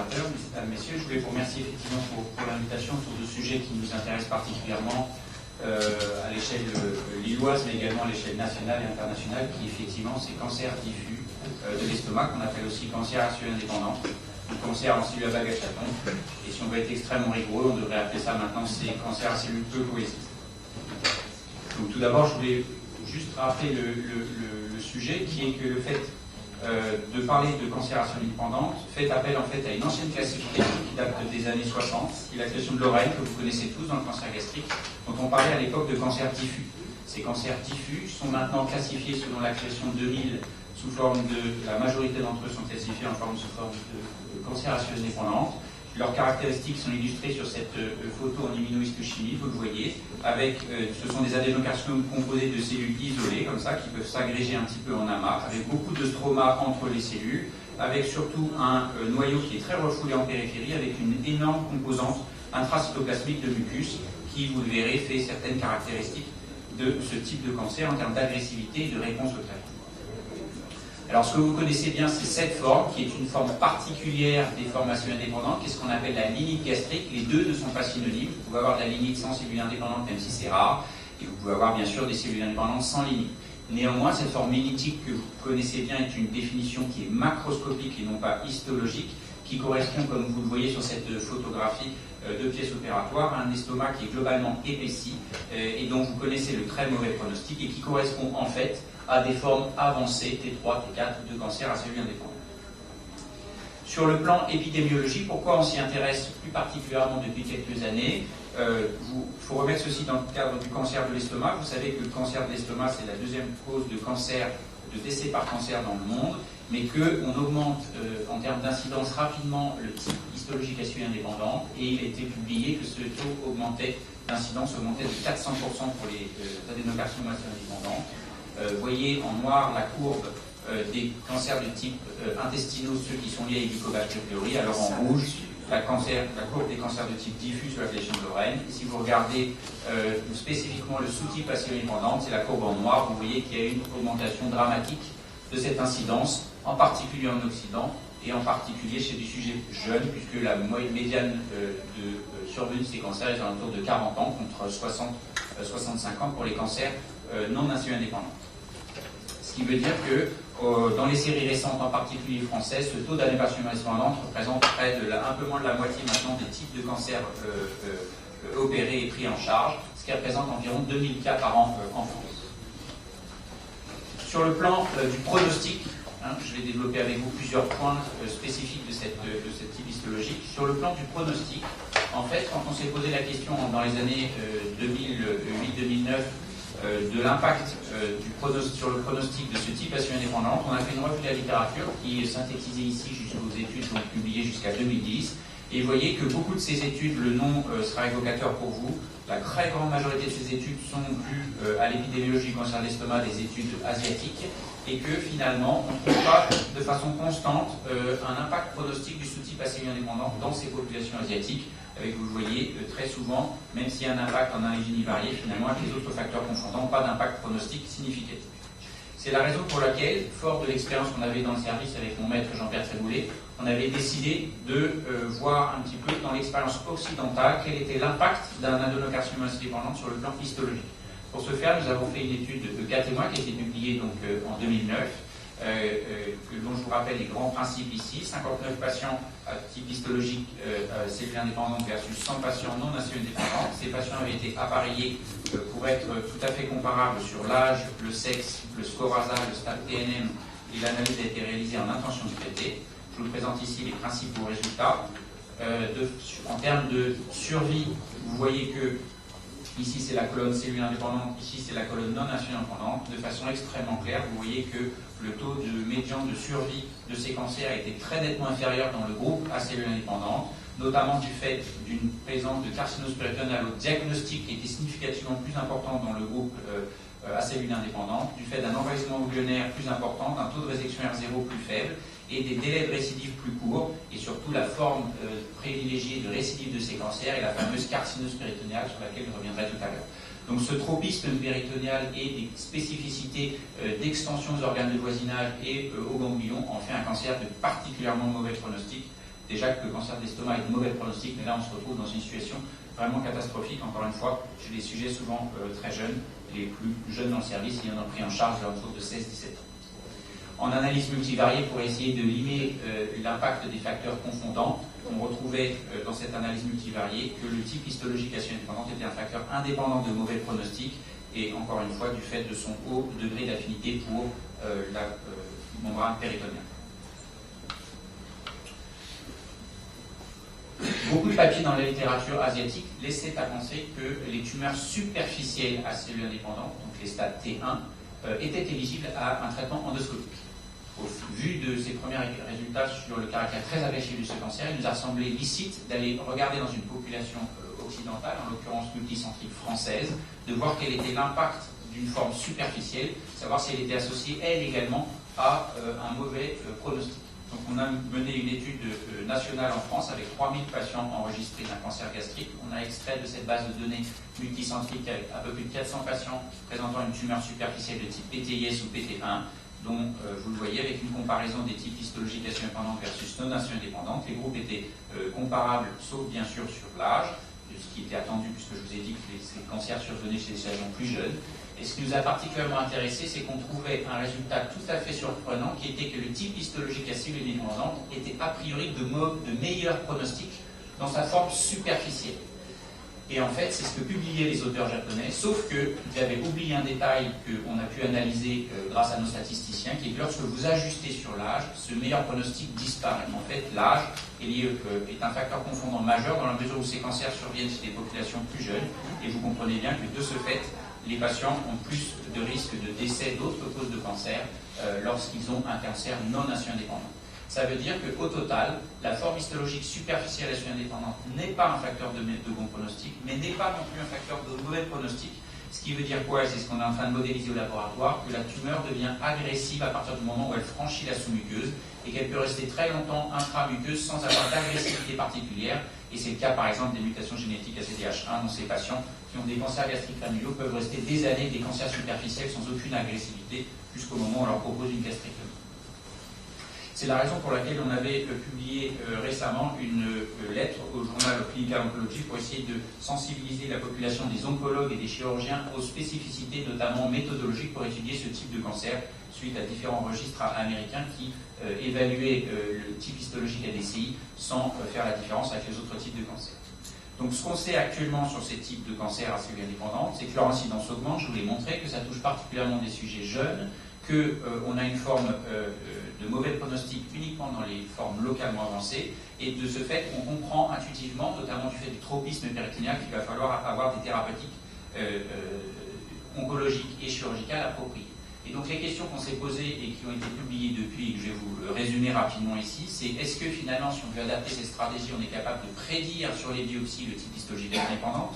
modérateur, mesdames, messieurs. Je voulais vous remercier effectivement pour l'invitation autour de sujets qui nous intéressent particulièrement à l'échelle lilloise, mais également à l'échelle nationale et internationale, qui effectivement c'est cancer diffus de l'estomac, qu'on appelle aussi cancer à cellules indépendantes, ou cancer en cellules à bague à chaton. Et si on veut être extrêmement rigoureux, on devrait appeler ça maintenant c'est cancer à cellules peu cohésives. Donc tout d'abord, je voulais juste rappeler le sujet, qui est que le fait de parler de cancer à cellules indépendantes fait appel en fait à une ancienne classification qui date des années 60, qui est la classification de Lorraine, que vous connaissez tous dans le cancer gastrique, dont on parlait à l'époque de cancer diffus. Ces cancers diffus sont maintenant classifiés selon la classification 2000 sous forme de, la majorité d'entre eux sont classifiés sous forme de cancer à cellules indépendantes. Leurs caractéristiques sont illustrées sur cette photo en immunohistochimie, vous le voyez, avec, ce sont des adénocarcinomes composés de cellules isolées, comme ça, qui peuvent s'agréger un petit peu en amas, avec beaucoup de stroma entre les cellules, avec surtout un noyau qui est très refoulé en périphérie, avec une énorme composante intracytoplasmique de mucus, qui, vous le verrez, fait certaines caractéristiques de ce type de cancer en termes d'agressivité et de réponse au traitement. Alors, ce que vous connaissez bien, c'est cette forme, qui est une forme particulière des formations indépendantes, qui est ce qu'on appelle la lignite gastrique. Les deux ne sont pas synonymes. Vous pouvez avoir de la lignite sans cellules indépendantes, même si c'est rare, et vous pouvez avoir bien sûr des cellules indépendantes sans lignite. Néanmoins, cette forme lignite que vous connaissez bien est une définition qui est macroscopique et non pas histologique, qui correspond, comme vous le voyez sur cette photographie de pièces opératoires, à un estomac qui est globalement épaissi et dont vous connaissez le très mauvais pronostic, et qui correspond en fait à des formes avancées, T3, T4, de cancer à cellules indépendantes. Sur le plan épidémiologique, pourquoi on s'y intéresse plus particulièrement depuis quelques années? Il faut remettre ceci dans le cadre du cancer de l'estomac. Vous savez que le cancer de l'estomac, c'est la deuxième cause de cancer, de décès par cancer dans le monde, mais qu'on augmente en termes d'incidence rapidement le type histologique à cellules indépendantes, et il a été publié que ce taux d'incidence augmentait de 400% pour les adénocarcinomes à cellules indépendantes. Voyez en noir la courbe des cancers de type intestinaux, ceux qui sont liés à Helicobacter pylori, alors en rouge, la courbe des cancers de type diffus sur la classification de Lorraine. Et si vous regardez spécifiquement le sous-type à cellules indépendantes, c'est la courbe en noir, vous voyez qu'il y a une augmentation dramatique de cette incidence, en particulier en Occident, et en particulier chez des sujets jeunes, puisque la médiane de survenue de ces cancers est autour de 40 ans, contre 60-65 ans pour les cancers non à cellules indépendantes. Ce qui veut dire que dans les séries récentes, en particulier françaises, ce taux d'adénocarcinome indépendante représente près de un peu moins de la moitié maintenant des types de cancers opérés et pris en charge, ce qui représente environ 2000 cas par an en France. Sur le plan du pronostic, je vais développer avec vous plusieurs points spécifiques de cette type histologique. Sur le plan du pronostic, en fait, quand on s'est posé la question dans les années 2008-2009 de l'impact sur le pronostic de ce type à cellules indépendantes, on a fait une revue de la littérature qui est synthétisée ici jusqu'aux études donc publiées jusqu'à 2010. Et vous voyez que beaucoup de ces études, le nom sera évocateur pour vous, la très grande majorité de ces études sont dues à l'épidémiologie du cancer de l'estomac, des études asiatiques, et que finalement on ne trouve pas de façon constante un impact pronostic du sous-type à cellules indépendantes dans ces populations asiatiques, avec, vous le voyez, très souvent, même s'il y a un impact en allégénie variée, finalement, avec les autres facteurs confondants, pas d'impact pronostic significatif. C'est la raison pour laquelle, fort de l'expérience qu'on avait dans le service avec mon maître Jean-Pierre Tréboulé, on avait décidé de voir un petit peu dans l'expérience occidentale quel était l'impact d'un adénocarcinome indépendant sur le plan histologique. Pour ce faire, nous avons fait une étude de 4 mois qui a été publiée donc, en 2009, dont je vous rappelle les grands principes ici. 59 patients à type histologique cellules indépendantes versus 100 patients non à cellules indépendantes. Ces patients avaient été appareillés pour être tout à fait comparables sur l'âge, le sexe, le score ASA, le stade TNM, et l'analyse a été réalisée en intention de traiter. Je vous présente ici les principaux résultats. En termes de survie, vous voyez que ici c'est la colonne cellules indépendantes, ici c'est la colonne non à cellules indépendantes. De façon extrêmement claire, vous voyez que le taux de médian de survie de ces cancers a été très nettement inférieur dans le groupe à cellules indépendantes, notamment du fait d'une présence de carcinose péritonéale au diagnostic qui était significativement plus important dans le groupe à cellules indépendantes, du fait d'un envahissement ganglionnaire plus important, d'un taux de résection R0 plus faible, et des délais de récidive plus courts, et surtout la forme privilégiée de récidive de ces cancers est la fameuse carcinose péritonéale sur laquelle je reviendrai tout à l'heure. Donc ce tropisme péritonéal et des spécificités d'extension aux organes de voisinage et aux ganglions en fait un cancer de particulièrement mauvais pronostic déjà que le cancer de l'estomac est de mauvais pronostic, mais là on se retrouve dans une situation vraiment catastrophique, encore une fois, chez des sujets souvent très jeunes, les plus jeunes dans le service, il y en a pris en charge autour de 16-17 ans. En analyse multivariée, pour essayer de limiter l'impact des facteurs confondants, on retrouvait dans cette analyse multivariée que le type histologique action indépendante était un facteur indépendant de mauvais pronostic, et encore une fois du fait de son haut degré d'affinité pour la membrane péritonéale. Beaucoup de papiers dans la littérature asiatique laissaient à penser que les tumeurs superficielles à cellules indépendantes, donc les stades T1, étaient éligibles à un traitement endoscopique. Au vu de ces premiers résultats sur le caractère très agressif de ce cancer, il nous a semblé licite d'aller regarder dans une population occidentale, en l'occurrence multicentrique française, de voir quel était l'impact d'une forme superficielle, savoir si elle était associée, elle également, à un mauvais pronostic. Donc on a mené une étude nationale en France avec 3000 patients enregistrés d'un cancer gastrique. On a extrait de cette base de données multicentrique avec un peu plus de 400 patients présentant une tumeur superficielle de type PTIS ou PT1, dont vous le voyez avec une comparaison des types histologiques action indépendante versus non-action indépendante. Les groupes étaient comparables, sauf bien sûr sur l'âge, ce qui était attendu puisque je vous ai dit que ces cancers survenaient chez des patients plus jeunes. Et ce qui nous a particulièrement intéressé, c'est qu'on trouvait un résultat tout à fait surprenant, qui était que le type histologique à cellules indépendantes était a priori de meilleur pronostic dans sa forme superficielle. Et en fait, c'est ce que publiaient les auteurs japonais, sauf qu'ils avaient oublié un détail qu'on a pu analyser grâce à nos statisticiens, qui est que lorsque vous ajustez sur l'âge, ce meilleur pronostic disparaît. En fait, l'âge est un facteur confondant majeur dans la mesure où ces cancers surviennent chez des populations plus jeunes, et vous comprenez bien que de ce fait, les patients ont plus de risques de décès d'autres causes de cancer lorsqu'ils ont un cancer non-action indépendant. Ça veut dire qu'au total, la forme histologique superficielle action indépendante n'est pas un facteur de bon pronostic, mais n'est pas non plus un facteur de mauvais pronostic. Ce qui veut dire quoi? C'est ce qu'on est en train de modéliser au laboratoire, que la tumeur devient agressive à partir du moment où elle franchit la sous-muqueuse et qu'elle peut rester très longtemps intramuqueuse sans avoir d'agressivité particulière. Et c'est le cas par exemple des mutations génétiques ACTH1 dont ces patients qui ont des cancers gastriques familiaux peuvent rester des années des cancers superficiels sans aucune agressivité jusqu'au moment où on leur propose une gastrectomie. C'est la raison pour laquelle on avait publié récemment une lettre au journal Clinical Oncology pour essayer de sensibiliser la population des oncologues et des chirurgiens aux spécificités, notamment méthodologiques, pour étudier ce type de cancer, suite à différents registres américains qui évaluaient le type histologique ADCI sans faire la différence avec les autres types de cancers. Donc ce qu'on sait actuellement sur ces types de cancers à cellules indépendantes, c'est que leur incidence augmente, je vous l'ai montré, que ça touche particulièrement des sujets jeunes, qu'on a une forme de mauvais pronostic uniquement dans les formes localement avancées, et de ce fait, on comprend intuitivement, notamment du fait du tropisme péritonéal, qu'il va falloir avoir des thérapeutiques oncologiques et chirurgicales appropriées. Et donc les questions qu'on s'est posées et qui ont été publiées depuis, et que je vais vous résumer rapidement ici, c'est est-ce que finalement, si on veut adapter ces stratégies, on est capable de prédire sur les biopsies le type histologique indépendant?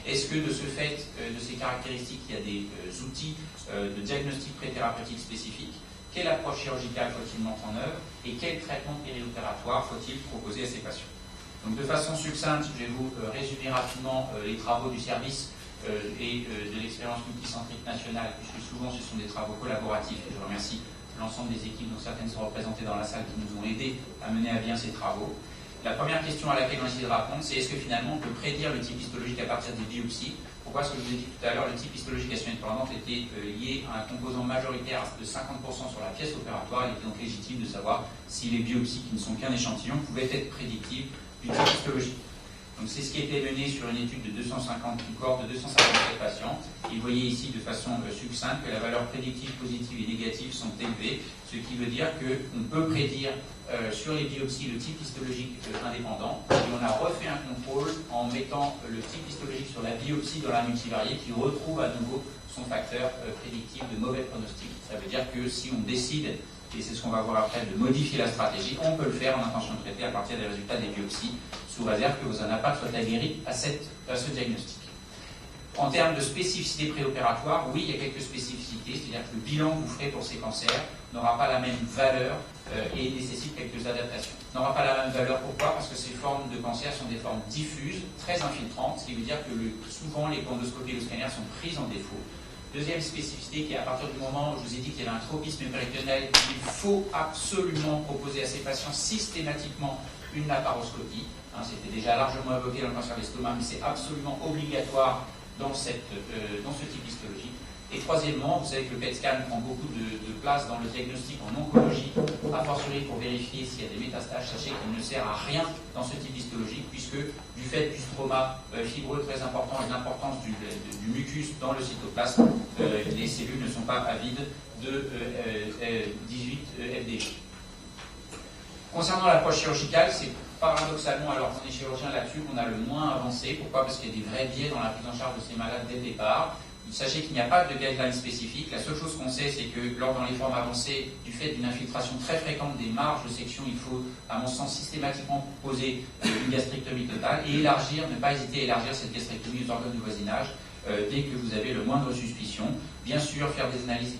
Est-ce que de ce fait, de ces caractéristiques, il y a des outils de diagnostic pré-thérapeutique spécifiques? Quelle approche chirurgicale faut-il mettre en œuvre? Et quel traitement périopératoire faut-il proposer à ces patients? Donc de façon succincte, je vais vous résumer rapidement les travaux du service et de l'expérience multicentrique nationale, puisque souvent ce sont des travaux collaboratifs, et je remercie l'ensemble des équipes, dont certaines sont représentées dans la salle, qui nous ont aidés à mener à bien ces travaux. La première question à laquelle on essaie de répondre, c'est est-ce que finalement on peut prédire le type histologique à partir des biopsies? Pourquoi? Ce que je vous ai dit tout à l'heure, le type histologique action indépendante était lié à un composant majoritaire de 50% sur la pièce opératoire. Il était donc légitime de savoir si les biopsies, qui ne sont qu'un échantillon, pouvaient être prédictives du type histologique. Donc c'est ce qui a été mené sur une étude de 250, une cohorte de 257 patients. Et vous voyez ici de façon succincte que la valeur prédictive positive et négative sont élevées, ce qui veut dire qu'on peut prédire sur les biopsies le type histologique indépendant. Et on a refait un contrôle en mettant le type histologique sur la biopsie dans la multivariée qui retrouve à nouveau son facteur prédictif de mauvais pronostic. Ça veut dire que si on décide, et c'est ce qu'on va voir après, de modifier la stratégie, on peut le faire en intention de traiter à partir des résultats des biopsies, sous réserve que vos impact soit aguerri à ce diagnostic. En termes de spécificité préopératoire, oui, il y a quelques spécificités, c'est-à-dire que le bilan que vous ferez pour ces cancers n'aura pas la même valeur et nécessite quelques adaptations. N'aura pas la même valeur, pourquoi? Parce que ces formes de cancer sont des formes diffuses, très infiltrantes, ce qui veut dire que souvent les endoscopies et le scanner sont prises en défaut. Deuxième spécificité, qui est à partir du moment où je vous ai dit qu'il y avait un tropisme péritonéal, il faut absolument proposer à ces patients systématiquement une laparoscopie. C'était déjà largement évoqué dans le cancer d'estomac, mais c'est absolument obligatoire dans ce type histologique. Et troisièmement, vous savez que le PET scan prend beaucoup de place dans le diagnostic en oncologie, a fortiori pour vérifier s'il y a des métastases. Sachez qu'il ne sert à rien dans ce type histologique, puisque du fait du stroma fibreux très important et de l'importance du mucus dans le cytoplasme, les cellules ne sont pas avides de 18 FDG. Concernant l'approche chirurgicale, c'est paradoxalement, alors qu'on est chirurgien là-dessus, qu'on a le moins avancé. Pourquoi? Parce qu'il y a des vrais biais dans la prise en charge de ces malades dès le départ. Sachez qu'il n'y a pas de guideline spécifique. La seule chose qu'on sait, c'est que dans les formes avancées, du fait d'une infiltration très fréquente des marges de section, il faut, à mon sens, systématiquement poser une gastrectomie totale et ne pas hésiter à élargir cette gastrectomie aux organes du voisinage dès que vous avez le moindre suspicion. Bien sûr, faire des analyses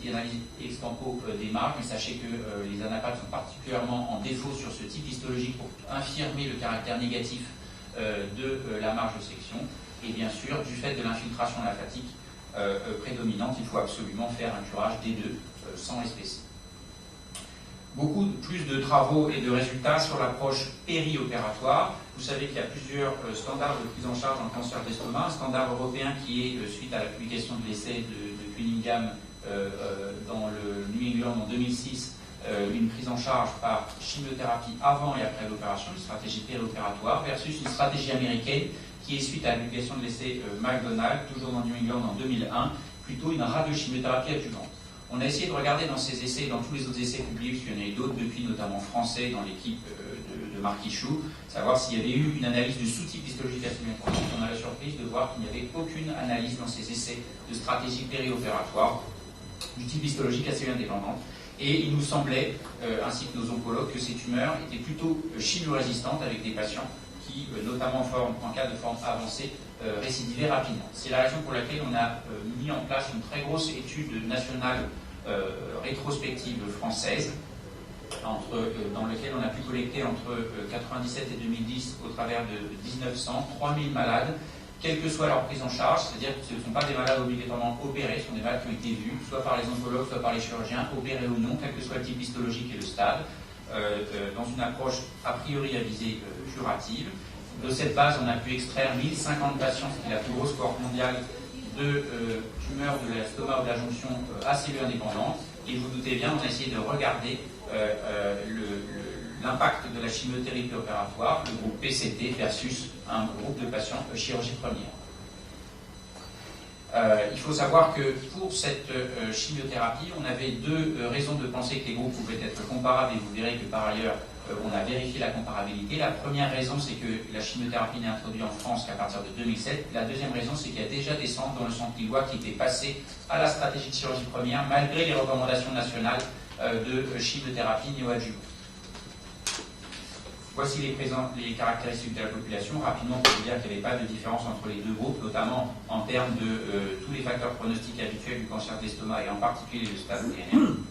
ex tempo des marges, mais sachez que les anapathes sont particulièrement en défaut sur ce type histologique pour infirmer le caractère négatif de la marge de section. Et bien sûr, du fait de l'infiltration lymphatique prédominante, il faut absolument faire un curage des deux sans SPC. Beaucoup plus de travaux et de résultats sur l'approche périopératoire. Vous savez qu'il y a plusieurs standards de prise en charge en cancer d'estomac. Un standard européen qui est, suite à la publication de l'essai de Cunningham dans le New England en 2006, une prise en charge par chimiothérapie avant et après l'opération, une stratégie périopératoire, versus une stratégie américaine qui est, suite à la publication de l'essai McDonald, toujours dans New England en 2001, plutôt une radiochimiothérapie adjuvante. On a essayé de regarder dans ces essais, dans tous les autres essais publiés, parce qu'il y en a eu d'autres depuis, notamment français, dans l'équipe de Marc Ichou, savoir s'il y avait eu une analyse du sous-type histologique acélulant. On a la surprise de voir qu'il n'y avait aucune analyse dans ces essais de stratégie périopératoire du type histologique acélulant indépendante. Et il nous semblait, ainsi que nos oncologues, que ces tumeurs étaient plutôt chimiorésistantes avec des patients qui, notamment en cas de forme avancée, récidivaient rapidement. C'est la raison pour laquelle on a mis en place une très grosse étude nationale rétrospective française, dans laquelle on a pu collecter entre 1997 et 2010, au travers de 1900, 3000 malades, quelle que soit leur prise en charge, c'est-à-dire que ce ne sont pas des malades obligatoirement opérés, ce sont des malades qui ont été vus, soit par les oncologues, soit par les chirurgiens, opérés ou non, quel que soit le type histologique et le stade, dans une approche a priori à visée curative. De cette base, on a pu extraire 1050 patients, ce qui est la plus grosse cohorte mondiale de tumeurs de l'estomac ou de la jonction à cellules indépendantes. Et vous doutez bien, on a essayé de regarder l'impact de la chimiothérapie opératoire, le groupe PCT versus un groupe de patients chirurgie première. Il faut savoir que pour cette chimiothérapie, on avait deux raisons de penser que les groupes pouvaient être comparables, et vous verrez que par ailleurs, on a vérifié la comparabilité. La première raison, c'est que la chimiothérapie n'est introduite en France qu'à partir de 2007. La deuxième raison, c'est qu'il y a déjà des centres dans le centre lillois qui étaient passés à la stratégie de chirurgie première, malgré les recommandations nationales de chimiothérapie néoadjuvante. Voici les caractéristiques de la population. Rapidement, pour vous dire qu'il n'y avait pas de différence entre les deux groupes, notamment en termes de tous les facteurs pronostiques habituels du cancer d'estomac et en particulier le stade TNM.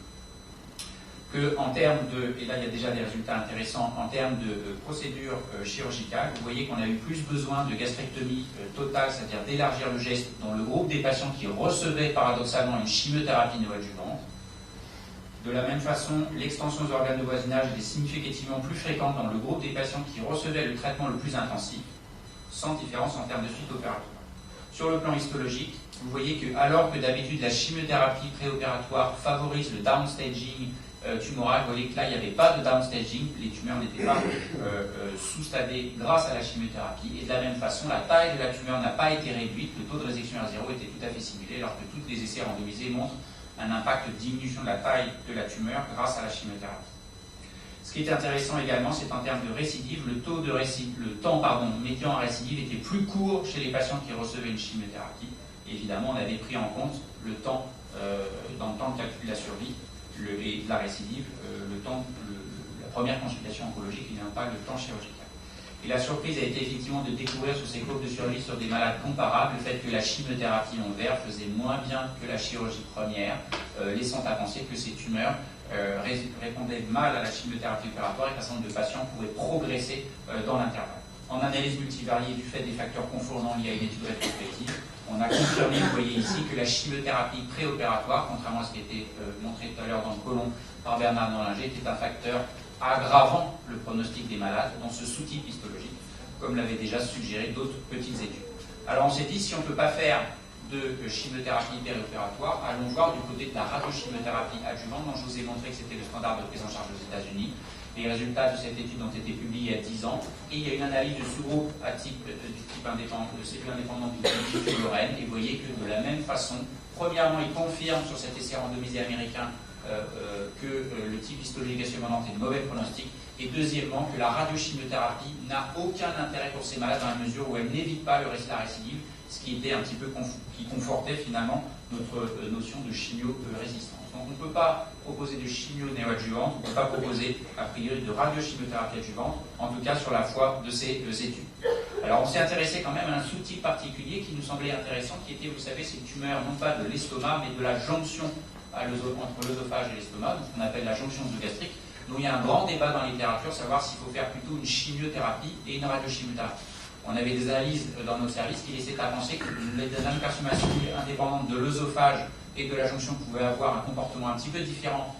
En termes de, et là il y a déjà des résultats intéressants, en termes de procédure chirurgicale, vous voyez qu'on a eu plus besoin de gastrectomie totale, c'est-à-dire d'élargir le geste dans le groupe des patients qui recevaient paradoxalement une chimiothérapie néoadjuvante. De la même façon, l'extension des organes de voisinage est significativement plus fréquente dans le groupe des patients qui recevaient le traitement le plus intensif, sans différence en termes de suite opératoire. Sur le plan histologique, vous voyez que alors que d'habitude la chimiothérapie préopératoire favorise le downstaging tumoral, vous voyez que là il n'y avait pas de downstaging, les tumeurs n'étaient pas sous-stadées grâce à la chimiothérapie, et de la même façon la taille de la tumeur n'a pas été réduite, le taux de résection R0 était tout à fait simulé, alors que tous les essais randomisés montrent un impact de diminution de la taille de la tumeur grâce à la chimiothérapie. Ce qui est intéressant également, c'est en termes de récidive, le temps médian à récidive était plus court chez les patients qui recevaient une chimiothérapie. Et évidemment, on avait pris en compte le temps, dans le temps de calcul de la survie et de la récidive, la première consultation oncologique et non pas le temps chirurgical. Et la surprise a été effectivement de découvrir sur ces courbes de survie sur des malades comparables le fait que la chimiothérapie en vert faisait moins bien que la chirurgie première, laissant à penser que ces tumeurs répondaient mal à la chimiothérapie opératoire et qu'un certain nombre de patients pouvaient progresser dans l'intervalle. En analyse multivariée du fait des facteurs confournants liés à une étude rétrospective, on a confirmé, vous voyez ici, que la chimiothérapie préopératoire, contrairement à ce qui a été montré tout à l'heure dans le côlon par Bernard Nollinger, était un facteur aggravant le pronostic des malades dans ce sous-type histologique, comme l'avaient déjà suggéré d'autres petites études. Alors on s'est dit, si on ne peut pas faire de chimiothérapie périopératoire, allons voir du côté de la radiochimiothérapie adjuvante, dont je vous ai montré que c'était le standard de prise en charge aux États-Unis. Les résultats de cette étude ont été publiés il y a 10 ans, et il y a une analyse de sous-groupe du type indépendant, de cellules indépendantes du type Lorraine, et vous voyez que de la même façon, premièrement, il confirme sur cet essai randomisé américain que le type histologique assuémandante est de mauvais pronostic, et deuxièmement, que la radiochimiothérapie n'a aucun intérêt pour ces malades dans la mesure où elle n'évite pas la récidive, ce qui était un petit peu qui confortait finalement notre notion de chimio-résistance. Donc on ne peut pas proposer de chimio néoadjuvante, on ne peut pas proposer a priori de radiochimiothérapie adjuvante, en tout cas sur la foi de ces études. Alors on s'est intéressé quand même à un sous-type particulier qui nous semblait intéressant, qui était, vous savez, ces tumeurs non pas de l'estomac, mais de la jonction entre l'œsophage et l'estomac, donc ce qu'on appelle la jonction œsogastrique, dont il y a un grand débat dans la littérature, savoir s'il faut faire plutôt une chimiothérapie et une radiochimiothérapie. On avait des analyses dans nos services qui laissaient à penser que les adénocarcinomes indépendantes de l'œsophage et de la jonction pouvaient avoir un comportement un petit peu différent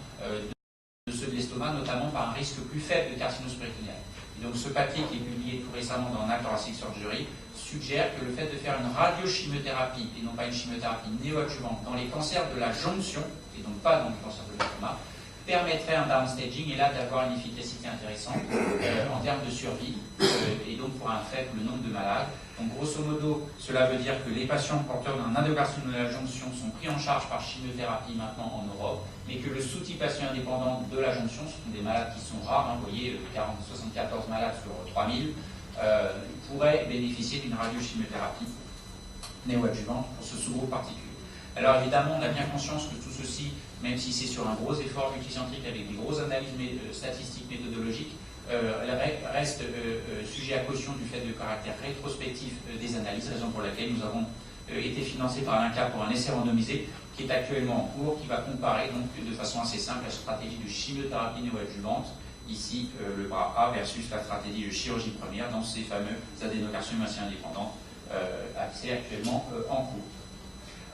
de ceux de l'estomac, notamment par un risque plus faible de carcinose péritonéale. Et donc ce papier qui est publié tout récemment dans Thoracic Surgery suggère que le fait de faire une radiochimiothérapie et non pas une chimiothérapie néoadjuvante dans les cancers de la jonction, et donc pas dans les cancers de l'estomac, permettrait un downstaging et là d'avoir une efficacité intéressante en termes de survie et donc pour un faible nombre de malades. Donc grosso modo, cela veut dire que les patients porteurs d'un adénocarcinome de la jonction sont pris en charge par chimiothérapie maintenant en Europe, mais que le sous-type patient indépendant de la jonction, ce sont des malades qui sont rares, vous voyez 74 malades sur 3000, pourraient bénéficier d'une radiochimiothérapie néoadjuvante pour ce sous-groupe particulier. Alors évidemment, on a bien conscience que tout ceci, même si c'est sur un gros effort multicentrique avec des grosses analyses statistiques méthodologiques, reste sujet à caution du fait de caractère rétrospectif des analyses, raison pour laquelle nous avons été financés par l'INCa pour un essai randomisé qui est actuellement en cours, qui va comparer donc de façon assez simple la stratégie de chimiothérapie néoadjuvante, ici le bras A versus la stratégie de chirurgie première dans ces fameux adénocarcinomes indépendants, accès actuellement en cours.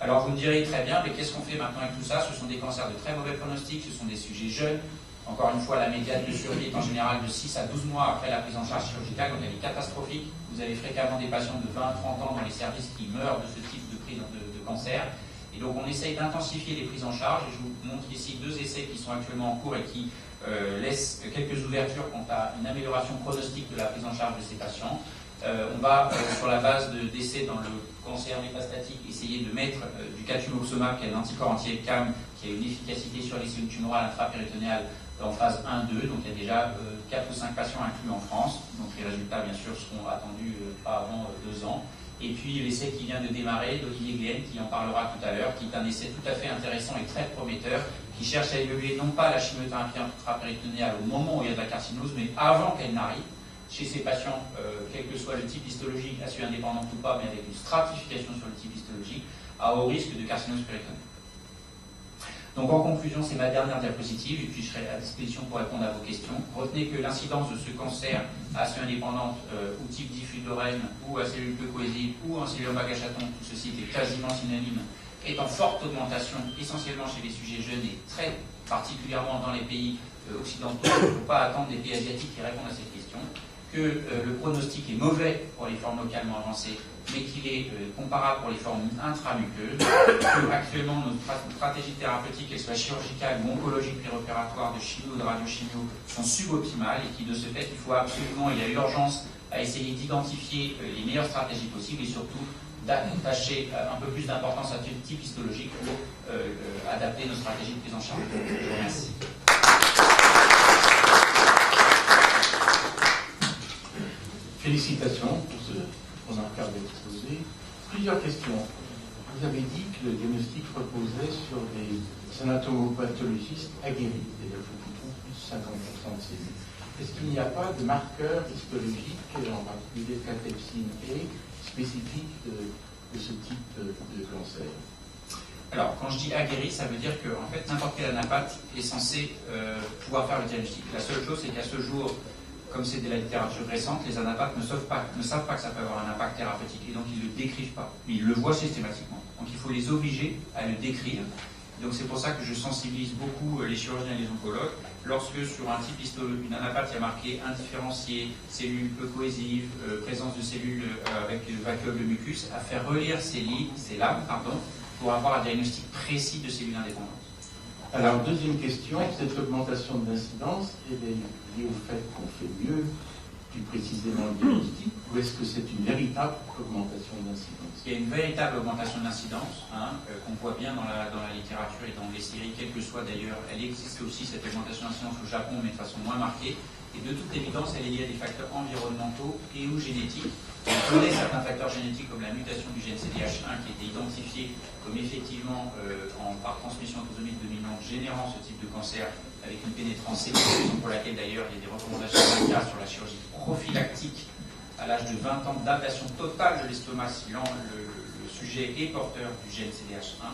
Alors vous me direz très bien, mais qu'est-ce qu'on fait maintenant avec tout ça? Ce sont des cancers de très mauvais pronostic, ce sont des sujets jeunes. Encore une fois, la médiane de survie est en général de 6 à 12 mois après la prise en charge chirurgicale, donc elle est catastrophique. Vous avez fréquemment des patients de 20 à 30 ans dans les services qui meurent de ce type de prise de cancer. Et donc on essaye d'intensifier les prises en charge. Et je vous montre ici 2 essais qui sont actuellement en cours et qui laissent quelques ouvertures quant à une amélioration pronostique de la prise en charge de ces patients. On va, sur la base d'essais dans le cancer métastatique, essayer de mettre du catumuxomab, qui est un anticorps anti-EpCAM, qui a une efficacité sur les cellules tumorales intrapéritonéales en phase 1-2. Donc il y a déjà 4 ou 5 patients inclus en France. Donc les résultats, bien sûr, seront attendus pas avant 2 ans. Et puis l'essai qui vient de démarrer, d'Olivier Glenn, qui en parlera tout à l'heure, qui est un essai tout à fait intéressant et très prometteur, qui cherche à évaluer non pas la chimiothérapie intrapéritonéale au moment où il y a de la carcinose, mais avant qu'elle n'arrive, chez ces patients, quel que soit le type histologique, associé indépendant ou pas, mais avec une stratification sur le type histologique, à haut risque de carcinose péritonéale. Donc en conclusion, c'est ma dernière diapositive, et puis je serai à disposition pour répondre à vos questions. Retenez que l'incidence de ce cancer associé indépendante ou type diffus d'Oren, ou à cellules peu cohésives, ou en cellule bagachaton, tout ceci était quasiment synonyme, est en forte augmentation, essentiellement chez les sujets jeunes et très particulièrement dans les pays occidentaux. Il ne faut pas attendre des pays asiatiques qui répondent à cette question. Que le pronostic est mauvais pour les formes localement avancées, mais qu'il est comparable pour les formes intramuqueuses, que actuellement notre stratégie thérapeutique, qu'elle soit chirurgicale ou oncologique préopératoire, de chimio ou de radiochimio, sont suboptimales et qui de ce fait, il y a urgence à essayer d'identifier les meilleures stratégies possibles et surtout d'attacher un peu plus d'importance à ce type histologique pour adapter nos stratégies de prise en charge. Je vous remercie. Félicitations pour ce remarquable exposé. Plusieurs questions. Vous avez dit que le diagnostic reposait sur des anatomopathologistes aguerris, c'est-à-dire plus de 50% de cellules. Est-ce qu'il n'y a pas de marqueurs histologiques, en particulier cathepsine E, spécifiques de ce type de cancer? Alors, quand je dis aguerri, ça veut dire que en fait, n'importe quel anapathe est censé pouvoir faire le diagnostic. La seule chose, c'est qu'à ce jour, comme c'est de la littérature récente, les anapathes ne savent pas que ça peut avoir un impact thérapeutique et donc ils ne le décrivent pas. Mais ils le voient systématiquement. Donc il faut les obliger à le décrire. Donc c'est pour ça que je sensibilise beaucoup les chirurgiens et les oncologues. Lorsque sur un type histologique, une anapathe, il y a marqué indifférencié, cellules peu cohésives, présence de cellules avec vacuole de mucus, à faire relire ces lames, pour avoir un diagnostic précis de cellules indépendantes. Alors, deuxième question, cette augmentation de l'incidence, elle est liée au fait qu'on fait mieux, plus précisément le diagnostic, ou est-ce que c'est une véritable augmentation de l'incidence? Il y a une véritable augmentation de l'incidence, qu'on voit bien dans la littérature et dans les séries, quelle que soit d'ailleurs. Elle existe aussi, cette augmentation d'incidence au Japon, mais de façon moins marquée. Et de toute évidence, elle est liée à des facteurs environnementaux et ou génétiques. On connaît certains facteurs génétiques comme la mutation du gène CDH1 qui était identifié comme effectivement par transmission autosomique dominante générant ce type de cancer avec une pénétrance cellulaire, raison pour laquelle d'ailleurs il y a des recommandations sur la chirurgie prophylactique à l'âge de 20 ans d'ablation totale de l'estomac si le sujet est porteur du gène CDH1.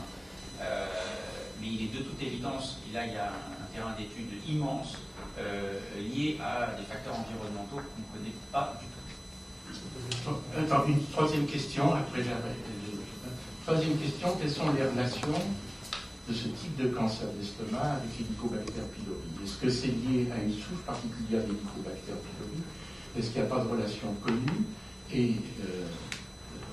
Mais il est de toute évidence, et là il y a un terrain d'étude immense lié à des facteurs environnementaux qu'on ne connaît pas du tout. Attends, une troisième question, après j'arrête. Troisième question, quelles sont les relations de ce type de cancer d'estomac avec l'Helicobacter pylori? Est-ce que c'est lié à une souche particulière d'Helicobacter pylori? Est-ce qu'il n'y a pas de relation connue? Et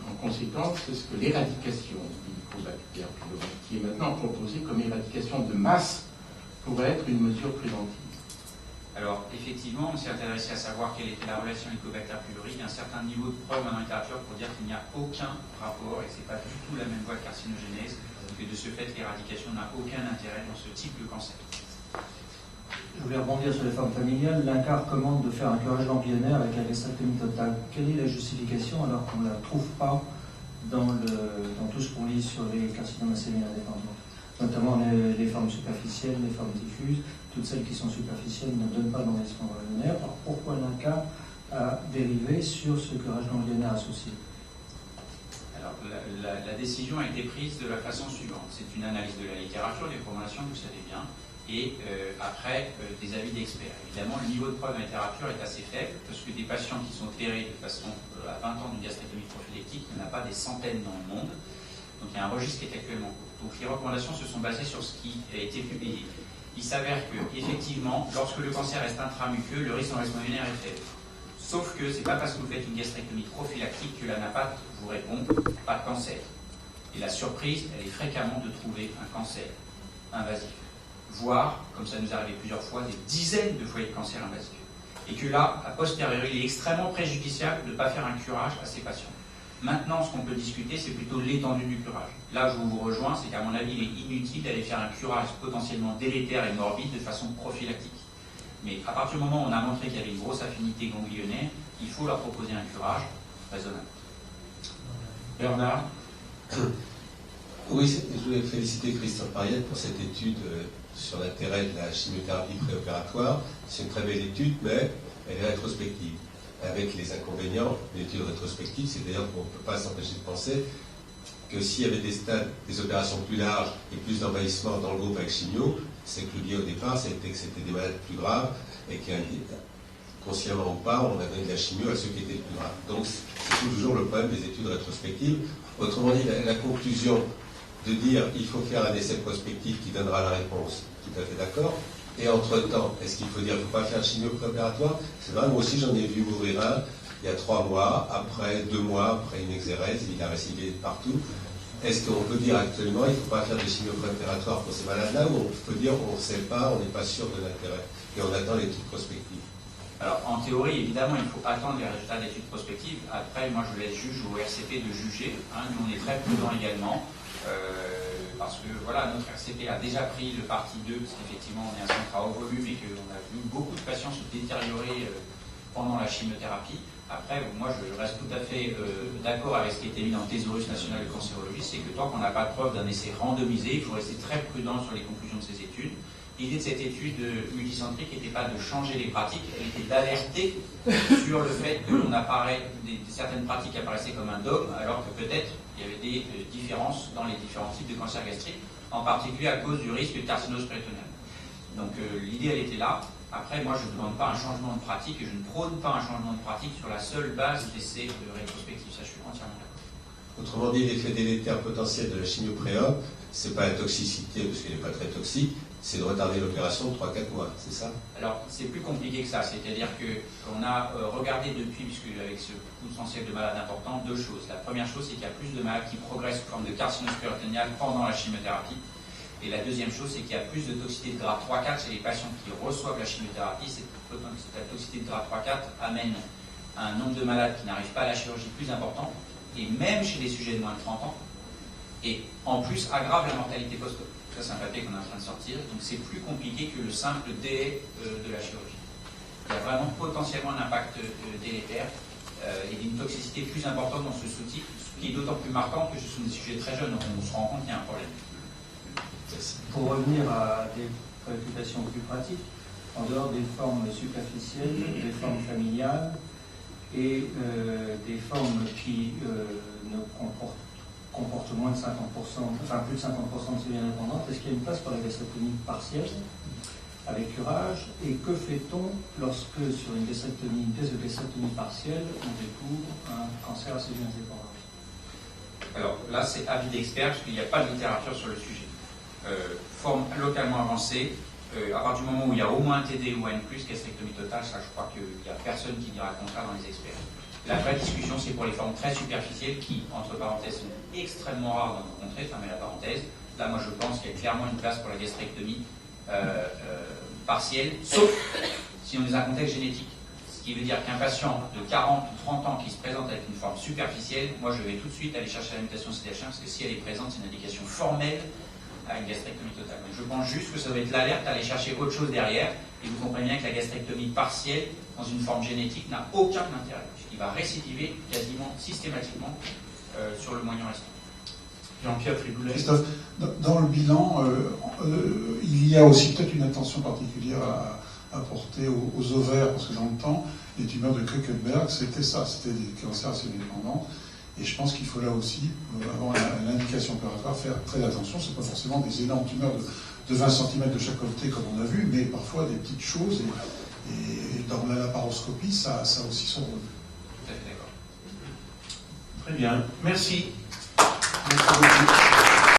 en conséquence, est-ce que l'éradication d'Helicobacter pylori, qui est maintenant proposée comme éradication de masse, pourrait être une mesure préventive? Alors, effectivement, on s'est intéressé à savoir quelle était la relation Helicobacter pylori. Il y a un certain niveau de preuve dans la littérature pour dire qu'il n'y a aucun rapport et que ce n'est pas du tout la même voie de carcinogénèse, et que de ce fait, l'éradication n'a aucun intérêt dans ce type de cancer. Je voulais rebondir sur les formes familiales. L'INCAR recommande de faire un curage ganglionnaire avec la gastrectomie totale. Quelle est la justification alors qu'on ne la trouve pas dans tout ce qu'on lit sur les carcinomes séminaires indépendants, notamment les formes superficielles, les formes diffuses? Toutes celles qui sont superficielles ne donnent pas d'envahissement ganglionnaire. Alors pourquoi l'INCAR a dérivé sur ce curage ganglionnaire associé? Alors la décision a été prise de la façon suivante. C'est une analyse de la littérature, des recommandations, vous savez bien, et après des avis d'experts. Évidemment, le niveau de preuve de la littérature est assez faible, parce que des patients qui sont opérés de façon à 20 ans d'une gastrectomie prophylaxtique, il n'y en a pas des centaines dans le monde. Donc il y a un registre qui est actuellement court. Donc les recommandations se sont basées sur ce qui a été publié. Il s'avère que, effectivement, lorsque le cancer reste intramuqueux, le risque d'envahissement ganglionnaire est faible. Sauf que ce n'est pas parce que vous faites une gastrectomie prophylactique que l'anapathe vous répond pas de cancer. Et la surprise, elle est fréquemment de trouver un cancer invasif. Voire, comme ça nous est arrivé plusieurs fois, des dizaines de foyers de cancer invasifs. Et que là, a posteriori, il est extrêmement préjudiciable de ne pas faire un curage à ces patients. Maintenant, ce qu'on peut discuter, c'est plutôt l'étendue du curage. Là où je vous rejoins, c'est qu'à mon avis, il est inutile d'aller faire un curage potentiellement délétère et morbide de façon prophylactique. Mais à partir du moment où on a montré qu'il y avait une grosse affinité ganglionnaire, il faut leur proposer un curage raisonnable. Bernard? Oui, je voulais féliciter Christophe Pariette pour cette étude sur l'intérêt de la chimiothérapie préopératoire. C'est une très belle étude, mais elle est rétrospective. Avec les inconvénients, l'étude rétrospective, c'est d'ailleurs qu'on ne peut pas s'empêcher de penser que s'il y avait des opérations plus larges et plus d'envahissement dans le groupe avec chimio, c'est que l'idée au départ, c'était que c'était des malades plus graves et qu'inconsciemment ou pas, on a donné de la chimio à ceux qui étaient plus graves. Donc c'est toujours le problème des études rétrospectives. Autrement dit, la conclusion de dire il faut faire un essai prospectif qui donnera la réponse, tout à fait d'accord. Et entre-temps, est-ce qu'il faut dire qu'il ne faut pas faire de chimio préopératoire? C'est vrai, moi aussi j'en ai vu ouvrir un il y a 3 mois, après 2 mois, après une exérèse, il a récidivé partout. Est-ce qu'on peut dire actuellement il ne faut pas faire de chimio préopératoire pour ces malades-là, ou on peut dire on ne sait pas, on n'est pas sûr de l'intérêt, et on attend l'étude prospective? Alors, en théorie, évidemment, il faut attendre les résultats d'études prospectives. Après, moi, je laisse juge au RCP de juger. Nous, on est très prudents également. Parce que voilà, notre RCP a déjà pris le parti 2, parce qu'effectivement on est un centre à haut volume et qu'on a vu beaucoup de patients se détériorer pendant la chimiothérapie. Après, moi je reste tout à fait d'accord avec ce qui a été mis dans le Thésaurus national de cancérologie, c'est que tant qu'on n'a pas de preuve d'un essai randomisé, il faut rester très prudent sur les conclusions de ces études. L'idée de cette étude multicentrique n'était pas de changer les pratiques, elle était d'alerter sur le fait que certaines pratiques apparaissaient comme un dogme, alors que peut-être il y avait des différences dans les différents types de cancer gastrique, en particulier à cause du risque de carcinose péritonéale. Donc l'idée, elle était là. Après, moi, je ne demande pas un changement de pratique, et je ne prône pas un changement de pratique sur la seule base d'essais rétrospectifs. Ça, je suis entièrement d'accord. Autrement dit, l'effet délétère potentiel de la chimio-préop, c'est pas la toxicité, parce qu'elle n'est pas très toxique, c'est de retarder l'opération de 3-4 mois, c'est ça? Alors, c'est plus compliqué que ça. C'est-à-dire qu'on a regardé depuis, puisque avec ce potentiel de malades importants, deux choses. La première chose, c'est qu'il y a plus de malades qui progressent sous forme de carcinose péritonéale pendant la chimiothérapie. Et la deuxième chose, c'est qu'il y a plus de toxicité de grade 3-4 chez les patients qui reçoivent la chimiothérapie. La toxicité de grade 3-4 amène un nombre de malades qui n'arrivent pas à la chirurgie plus important, et même chez des sujets de moins de 30 ans, et en plus aggrave la mortalité post-op. Ça, c'est un papier qu'on est en train de sortir, donc c'est plus compliqué que le simple délai de la chirurgie. Il y a vraiment potentiellement un impact délétère et d'une toxicité plus importante dans ce sous-type, ce qui est d'autant plus marquant que ce sont des sujets très jeunes, donc on se rend compte qu'il y a un problème. Pour revenir à des préoccupations plus pratiques, en dehors des formes superficielles, des formes familiales et des formes qui ne comportent moins de 50%, enfin plus de 50% de cellules indépendantes, est-ce qu'il y a une place pour la gastrectomie partielle avec curage? Et que fait-on lorsque sur une thèse de gastrectomie partielle, on découvre un cancer à cellules indépendantes? Alors là, c'est avis d'expert, parce qu'il n'y a pas de littérature sur le sujet. Forme localement avancée, à partir du moment où il y a au moins un TD ou un N+, gastrectomie totale, ça je crois qu'il n'y a personne qui dira le contraire dans les experts. La vraie discussion, c'est pour les formes très superficielles qui, entre parenthèses, sont extrêmement rares d'en rencontrer, fermez la parenthèse. Là, moi je pense qu'il y a clairement une place pour la gastrectomie partielle, sauf si on est dans un contexte génétique. Ce qui veut dire qu'un patient de 40 ou 30 ans qui se présente avec une forme superficielle, moi je vais tout de suite aller chercher la mutation CDH1 parce que si elle est présente, c'est une indication formelle à une gastrectomie totale. Donc je pense juste que ça doit être l'alerte à aller chercher autre chose derrière, et vous comprenez bien que la gastrectomie partielle, dans une forme génétique, n'a aucun intérêt, puisqu'il va récidiver quasiment systématiquement sur le moyen restant. Jean-Pierre Triboulet. Christophe, dans le bilan, il y a aussi peut-être une attention particulière à porter aux ovaires, parce que dans le temps, les tumeurs de Kuckelberg, c'était ça, c'était des cancers à cellules dépendantes. Et je pense qu'il faut là aussi, avant l'indication opératoire, faire très attention. C'est pas forcément des énormes tumeurs de 20 cm de chaque côté comme on a vu, mais parfois des petites choses. Et dans la laparoscopie, ça a aussi son rôle. Tout à fait d'accord. Très bien. Merci. Merci beaucoup.